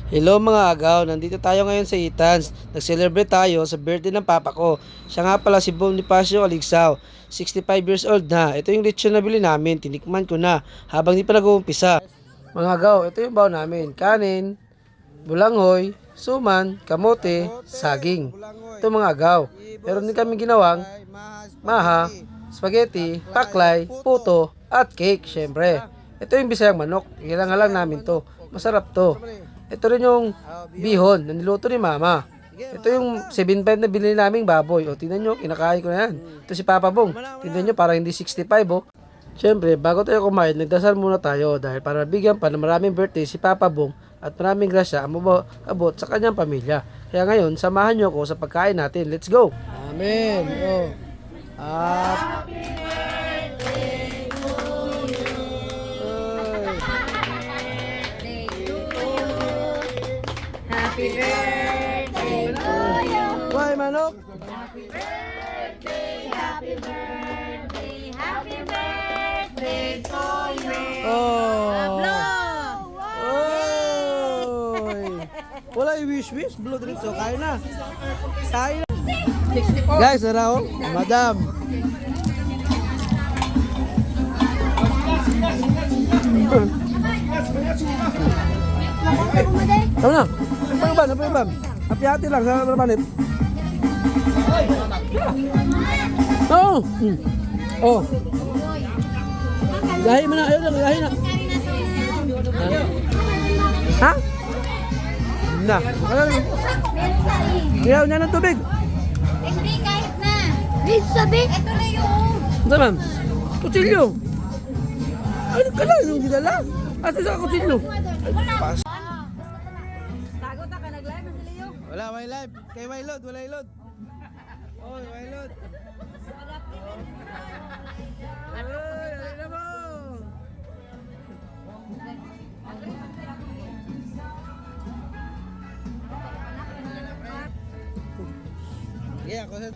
Hello mga agaw, nandito tayo ngayon sa Itans. Nag-celebrate tayo sa birthday ng papa ko. Siya nga pala si Bonifacio Aligsaw, 65 years old na. Ito yung lechon na bili namin, tinikman ko na habang di pa nag-uumpisa. Mga agaw, ito yung baon namin. Kanin, bulanghoy, suman, kamote, saging. Ito mga agaw. Meron din kami ginawang maha, spaghetti, paklay, puto, at cake, syempre. Ito yung bisayang manok. Ilang-alang namin to. Masarap to. Ito rin yung bihon na niluto ni mama. Ito yung 7.5 na binili naming baboy. O, tingnan nyo, kinakain ko na yan. Ito si Papa Bong. Tingnan nyo, parang hindi 65, oh. Siyempre, bago tayo kumain, nagdasal muna tayo dahil para bigyan pa ng maraming birthday si Papa Bong at maraming grasya ang abot sa kanyang pamilya. Kaya ngayon, samahan nyo ako sa pagkain natin. Let's go! Amen! Oh. At... Happy birthday to you. Why, manok? Happy birthday, happy birthday, happy birthday to you. Oh! Blow! Oy! Wala yung wish-wish. Blow diretso. Kain na. Kain na. Guys, ara oh. Madam. Tama na. Apa yung bam? Hati-hati lang sa panit. Oo. Oh. Gahi mo na. Ayaw na. Gahi na. Ha? Na. Ayaw niya ng tubig. Hindi, kahit na. Please, sabi. Ito na yung... Ito ma'am. Kutsilyo. Ano ka lang yung gidala? Ate sa kutsilyo. Tagot ka, nag-live na sila yung... Wala, may live. Kay Wailod, wala ilod. Oh, Wailod. Ay, alin na mo. Yeah, ako sa...